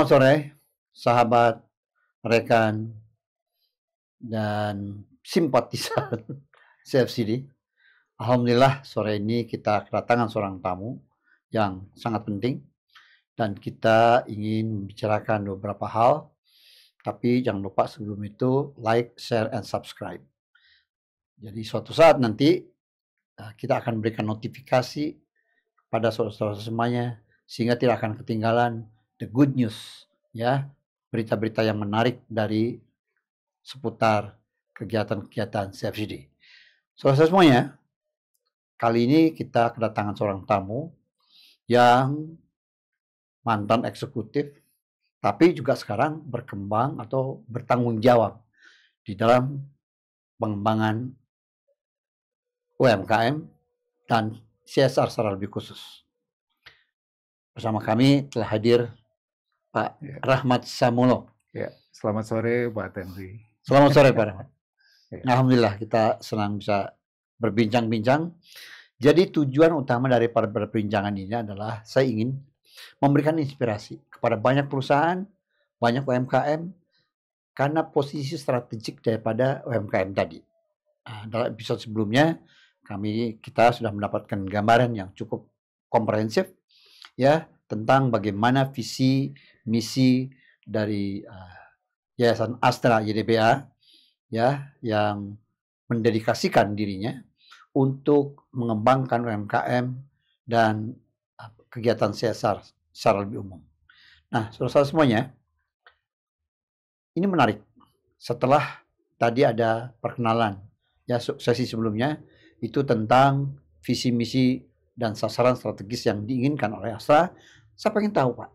Selamat sore, sahabat, rekan, dan simpatisan CFCD. Alhamdulillah sore ini kita kedatangan seorang tamu yang sangat penting dan kita ingin membicarakan beberapa hal. Tapi jangan lupa sebelum itu like, share, and subscribe. Jadi suatu saat nanti kita akan berikan notifikasi pada saudara-saudara semuanya sehingga tidak akan ketinggalan the good news, ya, berita-berita yang menarik dari seputar kegiatan-kegiatan CFCD. Saudara semuanya, kali ini kita kedatangan seorang tamu yang mantan eksekutif, tapi juga sekarang berkembang atau bertanggung jawab di dalam pengembangan UMKM dan CSR secara lebih khusus. Bersama kami telah hadir Pak Rahmat Samulo. Ya, selamat sore Pak Henry. Selamat sore Pak Rahmat. Alhamdulillah kita senang bisa berbincang-bincang. Jadi tujuan utama dari perbincangan ini adalah saya ingin memberikan inspirasi kepada banyak perusahaan, banyak UMKM, karena posisi strategik daripada UMKM tadi. Dalam episode sebelumnya kita sudah mendapatkan gambaran yang cukup komprehensif, ya, tentang bagaimana visi misi dari Yayasan Astra YDBA, ya, yang mendedikasikan dirinya untuk mengembangkan UMKM dan kegiatan CSR secara lebih umum. Nah, saudara-saudara semuanya, ini menarik. Setelah tadi ada perkenalan, ya, sesi sebelumnya itu tentang visi misi dan sasaran strategis yang diinginkan oleh Astra. Saya pengen tahu, Pak.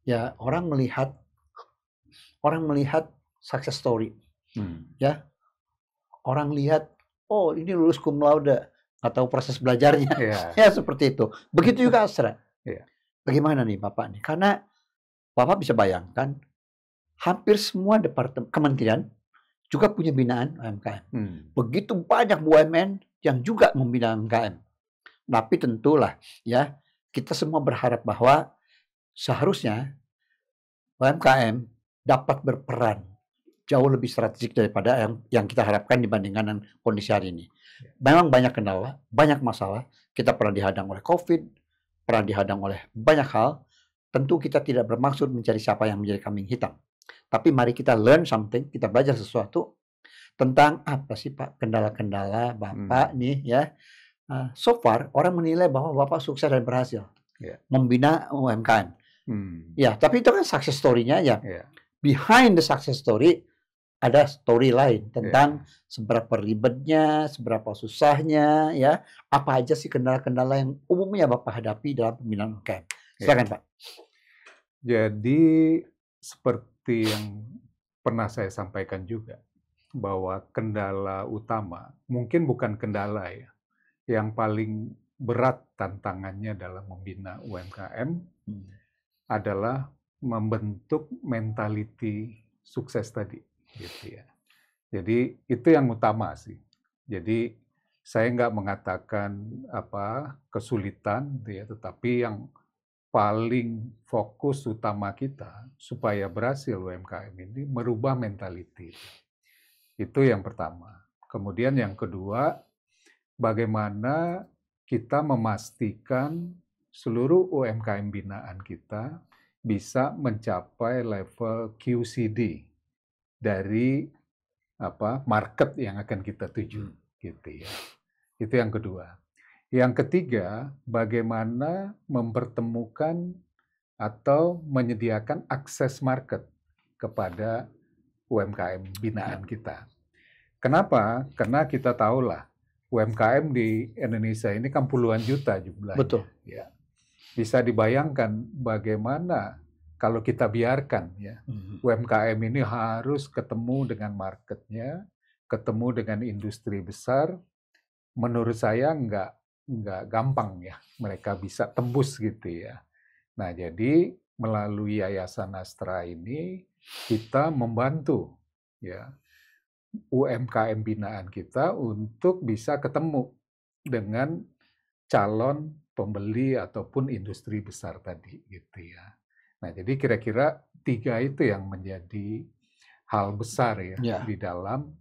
Ya, orang melihat success story. Ya. Orang lihat, oh, ini lulus cum laude, nggak tahu proses belajarnya. Ya, seperti itu. Begitu juga Astra. Bagaimana nih Bapak nih? Karena Bapak bisa bayangkan hampir semua departemen kementerian juga punya binaan UMKM. Begitu banyak BUMN yang juga membina UMKM. Tapi tentulah, ya, kita semua berharap bahwa seharusnya UMKM dapat berperan jauh lebih strategik daripada yang kita harapkan dibandingkan dengan kondisi hari ini. Memang banyak kendala, banyak masalah. Kita pernah dihadang oleh COVID, pernah dihadang oleh banyak hal. Tentu kita tidak bermaksud mencari siapa yang menjadi kambing hitam. Tapi mari kita learn something, kita belajar sesuatu tentang apa sih Pak kendala-kendala Bapak nih, ya. So far orang menilai bahwa Bapak sukses dan berhasil membina UMKM. Ya, tapi itu kan success story-nya ya. Behind the success story ada story lain tentang seberapa ribetnya, seberapa susahnya, ya. Apa aja sih kendala-kendala yang umumnya Bapak hadapi dalam pembinaan UMKM. Silakan Pak. Jadi seperti yang pernah saya sampaikan juga, bahwa kendala utama, mungkin bukan kendala ya, yang paling berat tantangannya dalam membina UMKM adalah membentuk mentality sukses tadi, gitu ya. Jadi itu yang utama sih. Jadi saya nggak mengatakan kesulitan, gitu ya, tetapi yang paling fokus utama kita supaya berhasil UMKM ini merubah mentality. Itu yang pertama. Kemudian yang kedua, bagaimana kita memastikan seluruh UMKM binaan kita bisa mencapai level QCD dari market yang akan kita tuju, gitu ya. Itu yang kedua. Yang ketiga, bagaimana mempertemukan atau menyediakan akses market kepada UMKM binaan kita. Kenapa? Karena kita tahulah UMKM di Indonesia ini kan puluhan juta jumlahnya. Betul. Ya. Bisa dibayangkan bagaimana kalau kita biarkan ya UMKM ini harus ketemu dengan marketnya, ketemu dengan industri besar. Menurut saya nggak gampang ya mereka bisa tembus gitu ya. Nah, jadi melalui Yayasan Astra ini kita membantu ya UMKM binaan kita untuk bisa ketemu dengan calon pembeli ataupun industri besar tadi gitu ya. Nah, jadi kira-kira 3 itu yang menjadi hal besar ya di dalam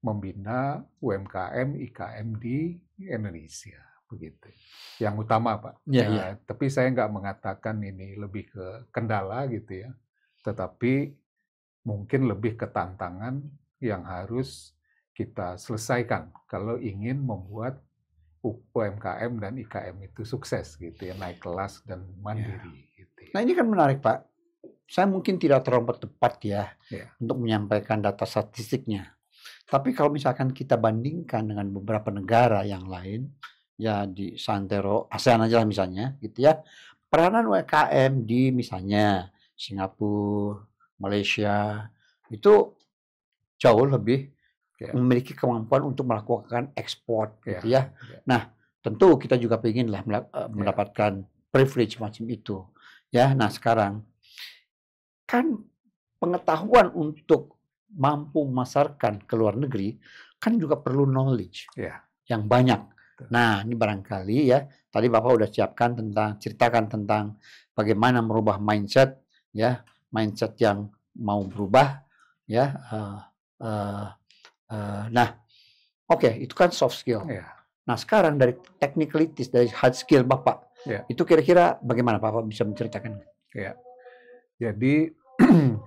membina UMKM, IKM di Indonesia, begitu. Yang utama, Pak. Tapi saya nggak mengatakan ini lebih ke kendala gitu ya, tetapi mungkin lebih ke tantangan yang harus kita selesaikan kalau ingin membuat UMKM dan IKM itu sukses gitu ya, naik kelas dan mandiri. Gitu ya. Nah ini kan menarik Pak. Saya mungkin tidak terlalu tepat ya untuk menyampaikan data statistiknya. Tapi kalau misalkan kita bandingkan dengan beberapa negara yang lain, ya di Santero, ASEAN aja lah misalnya, gitu ya, peranan UMKM di misalnya Singapura, Malaysia, itu jauh lebih memiliki kemampuan untuk melakukan ekspor, gitu ya. Nah, tentu kita juga pengenlah mendapatkan privilege macam itu, ya. Nah, sekarang kan pengetahuan untuk mampu memasarkan ke luar negeri kan juga perlu knowledge yang banyak. Nah, ini barangkali ya, tadi Bapak udah ceritakan tentang bagaimana merubah mindset, ya, mindset yang mau berubah, ya. Nah, oke, itu kan soft skill. Nah, sekarang dari technicalities, dari hard skill Bapak, itu kira-kira bagaimana Bapak bisa menceritakan? Jadi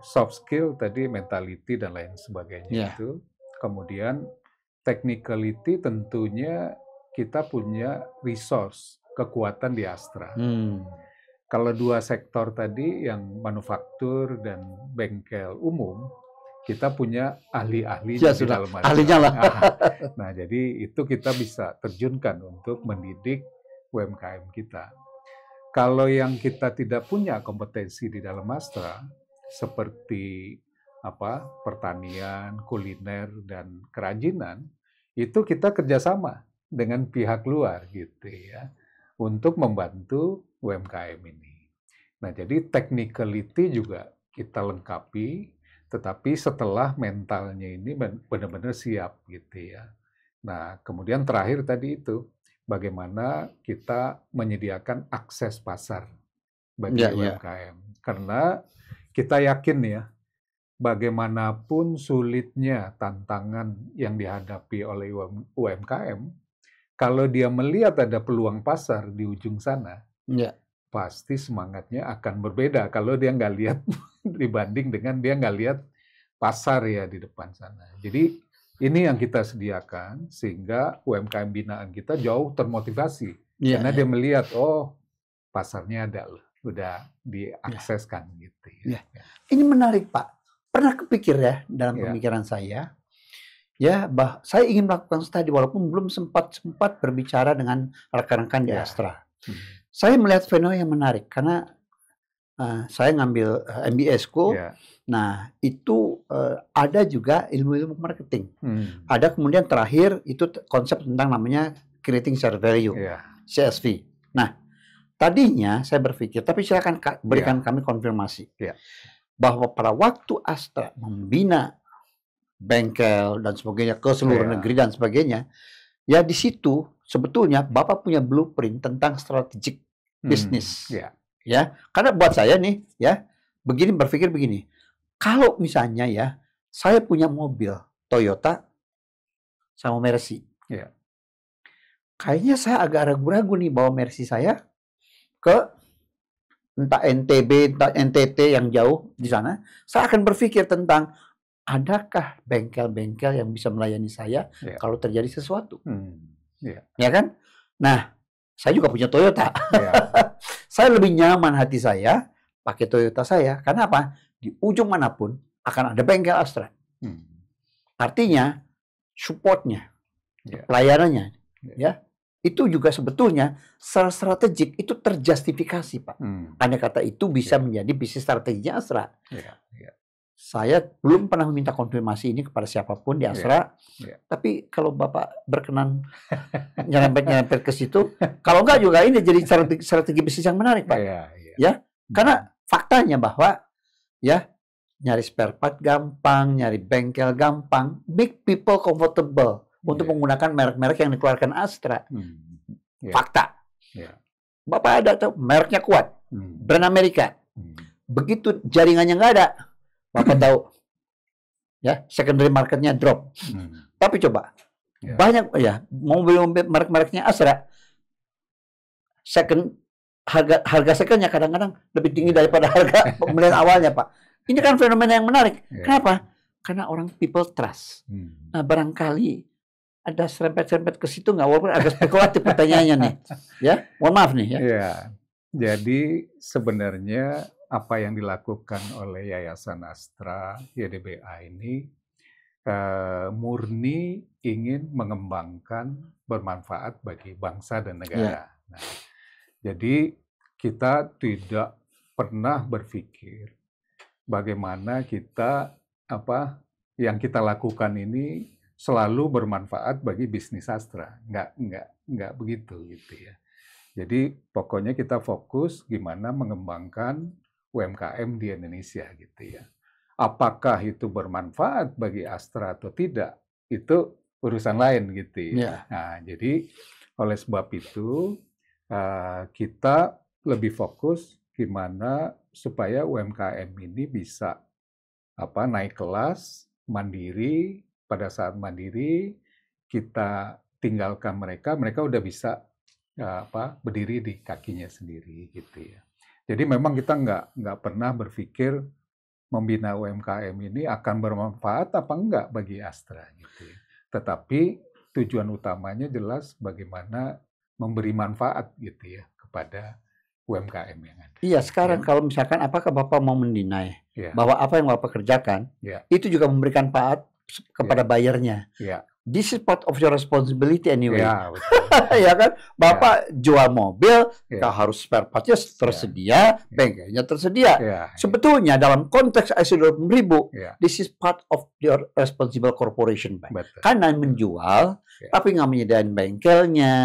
soft skill tadi mentality dan lain sebagainya itu. Kemudian technicality tentunya kita punya resource, kekuatan di Astra. Kalau 2 sektor tadi yang manufaktur dan bengkel umum, kita punya ahli-ahli di dalam ahlinya lah. Nah, jadi itu kita bisa terjunkan untuk mendidik UMKM kita. Kalau yang kita tidak punya kompetensi di dalam Astra, seperti pertanian, kuliner, dan kerajinan, itu kita kerjasama dengan pihak luar gitu ya, untuk membantu UMKM ini. Nah, jadi technicality juga kita lengkapi, tetapi setelah mentalnya ini benar-benar siap gitu ya. Nah, kemudian terakhir tadi itu, bagaimana kita menyediakan akses pasar bagi UMKM. Karena kita yakin ya, bagaimanapun sulitnya tantangan yang dihadapi oleh UMKM, kalau dia melihat ada peluang pasar di ujung sana, pasti semangatnya akan berbeda kalau dia nggak lihat dibanding dengan dia nggak lihat pasar ya di depan sana. Jadi ini yang kita sediakan sehingga UMKM binaan kita jauh termotivasi karena dia melihat pasarnya ada loh, udah diakseskan gitu. Ini menarik Pak. Pernah kepikir ya dalam pemikiran saya, saya ingin melakukan studi walaupun belum sempat berbicara dengan rekan-rekan di Astra. Saya melihat fenomena yang menarik karena saya ngambil MBA-ku. Nah, itu ada juga ilmu-ilmu marketing. Ada kemudian terakhir itu konsep tentang namanya creating share value, CSV. Nah, tadinya saya berpikir, tapi silakan berikan kami konfirmasi bahwa pada waktu Astra membina bengkel dan sebagainya ke seluruh negeri dan sebagainya, ya di situ sebetulnya Bapak punya blueprint tentang strategic bisnis. Ya, karena buat saya nih ya, berpikir begini. Kalau misalnya ya, saya punya mobil Toyota sama Mercy. Kayaknya saya agak ragu-ragu nih bawa Mercy saya ke entah NTB, entah NTT yang jauh di sana. Saya akan berpikir tentang adakah bengkel-bengkel yang bisa melayani saya kalau terjadi sesuatu. Ya kan? Nah, saya juga punya Toyota. Saya lebih nyaman hati saya pakai Toyota saya. Karena apa? Di ujung manapun akan ada bengkel Astra. Artinya supportnya, pelayanannya, itu juga sebetulnya secara strategik itu terjustifikasi, Pak. Andai kata itu bisa menjadi bisnis strateginya Astra. Saya belum pernah meminta konfirmasi ini kepada siapapun di Astra. Tapi kalau Bapak berkenan nyerempet ke situ, kalau enggak juga ini jadi strategi bisnis yang menarik, Pak. Karena faktanya bahwa nyari spare part gampang, nyari bengkel gampang, make people comfortable untuk menggunakan merek-merek yang dikeluarkan Astra. Fakta. Bapak ada tuh mereknya kuat, brand Amerika. begitu jaringannya nggak ada, Bapak tahu, ya secondary marketnya drop. Tapi coba banyak ya mobil-mobil merek-mereknya Astra, harga secondnya kadang-kadang lebih tinggi daripada harga pembelian awalnya, Pak. Ini kan fenomena yang menarik. Kenapa? Karena orang people trust. Nah, barangkali ada serempet-serempet ke situ nggak? Walaupun agak spekulatif pertanyaannya nih. Ya, mohon maaf nih ya. Ya. Jadi sebenarnya apa yang dilakukan oleh Yayasan Astra YDBA ini murni ingin mengembangkan bermanfaat bagi bangsa dan negara. Nah, jadi kita tidak pernah berpikir bagaimana kita yang kita lakukan ini selalu bermanfaat bagi bisnis Astra. Nggak begitu gitu ya. Jadi pokoknya kita fokus gimana mengembangkan UMKM di Indonesia gitu ya. Apakah itu bermanfaat bagi Astra atau tidak, itu urusan lain gitu ya. Nah, jadi oleh sebab itu kita lebih fokus gimana supaya UMKM ini bisa naik kelas, mandiri. Pada saat mandiri kita tinggalkan mereka udah bisa berdiri di kakinya sendiri gitu ya. Jadi memang kita nggak pernah berpikir membina UMKM ini akan bermanfaat apa enggak bagi Astra gitu ya. Tetapi tujuan utamanya jelas bagaimana memberi manfaat gitu ya kepada UMKM yang ada. Iya, sekarang kalau misalkan apakah Bapak mau mendinai bahwa apa yang Bapak kerjakan itu juga memberikan manfaat kepada bayarnya. This is part of your responsibility anyway. Ya kan, Bapak jual mobil, harus spare partnya tersedia, bengkelnya tersedia. Sebetulnya dalam konteks ISO 20000, this is part of your responsible corporation, Pak. Karena menjual, tapi nggak menyediakan bengkelnya,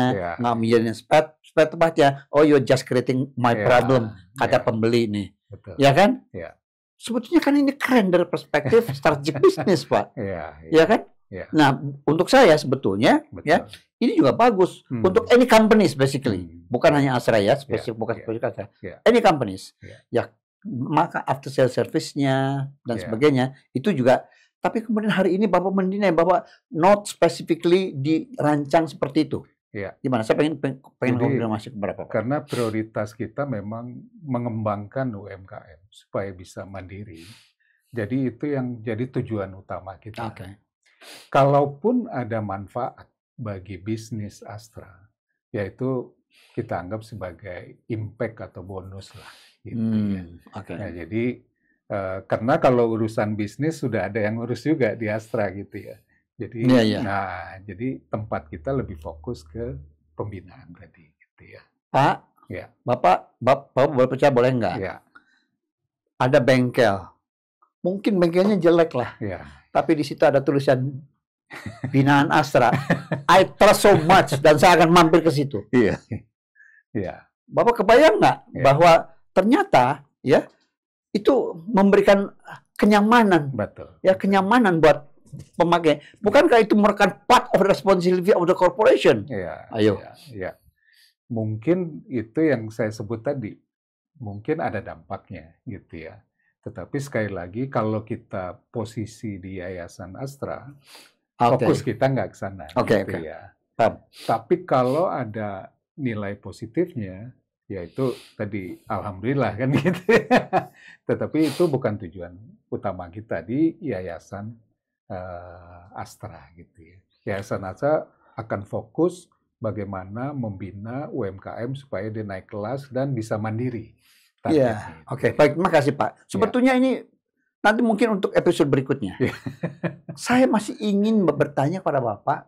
nggak menyediakan spare partnya. Oh, you're just creating my problem, kata pembeli nih. Ya kan? Sebetulnya kan ini keren dari perspektif strategic bisnis, Pak. Ya kan? Nah, untuk saya sebetulnya ini juga bagus untuk any companies basically, bukan hanya Astra ya, bukan spesifik Astra. Any companies. Ya, maka after sales service-nya dan sebagainya itu juga. Tapi kemudian hari ini Bapak mendinai bahwa not specifically dirancang seperti itu. Gimana? Saya pengen konfirmasi kepada Bapak. Karena prioritas kita memang mengembangkan UMKM supaya bisa mandiri. Jadi itu yang jadi tujuan utama kita. Kalaupun ada manfaat bagi bisnis Astra, yaitu kita anggap sebagai impact atau bonus lah. Gitu ya. Nah, jadi karena kalau urusan bisnis sudah ada yang ngurus juga di Astra gitu ya. Jadi, jadi tempat kita lebih fokus ke pembinaan tadi, gitu ya. Pak, Bapak boleh percaya boleh nggak? Ada bengkel, mungkin bengkelnya jelek lah. Tapi di situ ada tulisan binaan Astra. I trust so much dan saya akan mampir ke situ. Bapak kebayang nggak bahwa ternyata itu memberikan kenyamanan. Kenyamanan buat pemakai. Bukankah itu merupakan part of responsibility of the corporation? Ayo. Mungkin itu yang saya sebut tadi. Mungkin ada dampaknya gitu ya. Tetapi sekali lagi kalau kita posisi di Yayasan Astra, fokus kita nggak ke sana. Ya. Tapi kalau ada nilai positifnya, yaitu tadi alhamdulillah kan gitu. Tetapi itu bukan tujuan utama kita di Yayasan Astra gitu ya. Yayasan Astra akan fokus bagaimana membina UMKM supaya dia naik kelas dan bisa mandiri. Baik, terima kasih Pak. Sebetulnya ini nanti mungkin untuk episode berikutnya. Saya masih ingin bertanya kepada Bapak,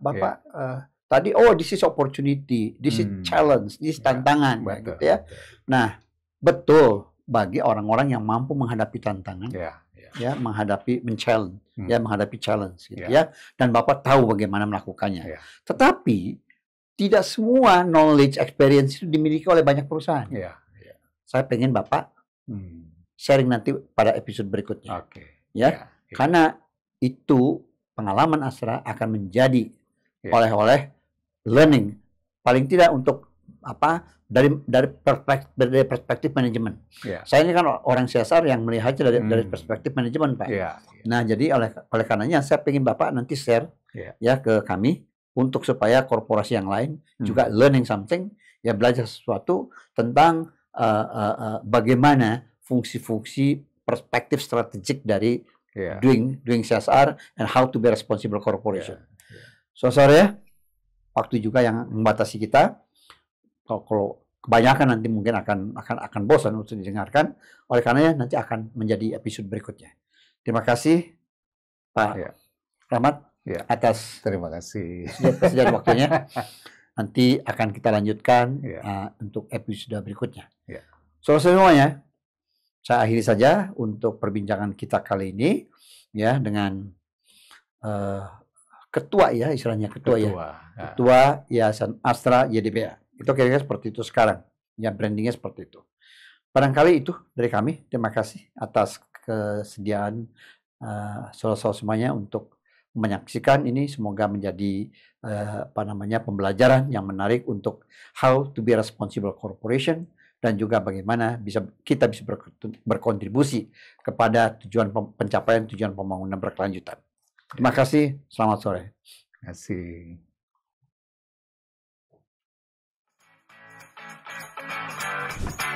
tadi this is opportunity, this is challenge, this is tantangan, gitu ya. Nah, betul bagi orang-orang yang mampu menghadapi tantangan, menghadapi challenge, gitu ya. Dan Bapak tahu bagaimana melakukannya. Tetapi tidak semua knowledge, experience itu dimiliki oleh banyak perusahaan. Saya pengen Bapak sharing nanti pada episode berikutnya. Karena itu pengalaman Astra akan menjadi oleh-oleh learning. Paling tidak untuk dari perspektif manajemen. Saya ini kan orang CSR yang melihatnya dari perspektif manajemen, Pak. Nah, jadi oleh karenanya saya ingin Bapak nanti share ya ke kami untuk supaya korporasi yang lain juga learning something, ya belajar sesuatu tentang bagaimana fungsi-fungsi perspektif strategik dari doing CSR and how to be responsible corporation. Sorry, waktu juga yang membatasi kita. Kalau kebanyakan nanti mungkin akan bosan untuk didengarkan. Oleh karenanya nanti akan menjadi episode berikutnya. Terima kasih Pak Rahmat atas terima kasih kesediaan waktunya. Nanti akan kita lanjutkan untuk episode berikutnya. Semuanya, saya akhiri saja untuk perbincangan kita kali ini ya dengan ketua ya, istilahnya ketua Yayasan Astra YDBA. Itu kira-kira seperti itu sekarang. Ya, brandingnya seperti itu. Barangkali itu dari kami. Terima kasih atas kesediaan saudara-saudara semuanya untuk menyaksikan ini. Semoga menjadi pembelajaran yang menarik untuk how to be responsible corporation dan juga bagaimana kita bisa berkontribusi kepada pencapaian tujuan pembangunan berkelanjutan. Terima kasih. Selamat sore. Terima kasih. You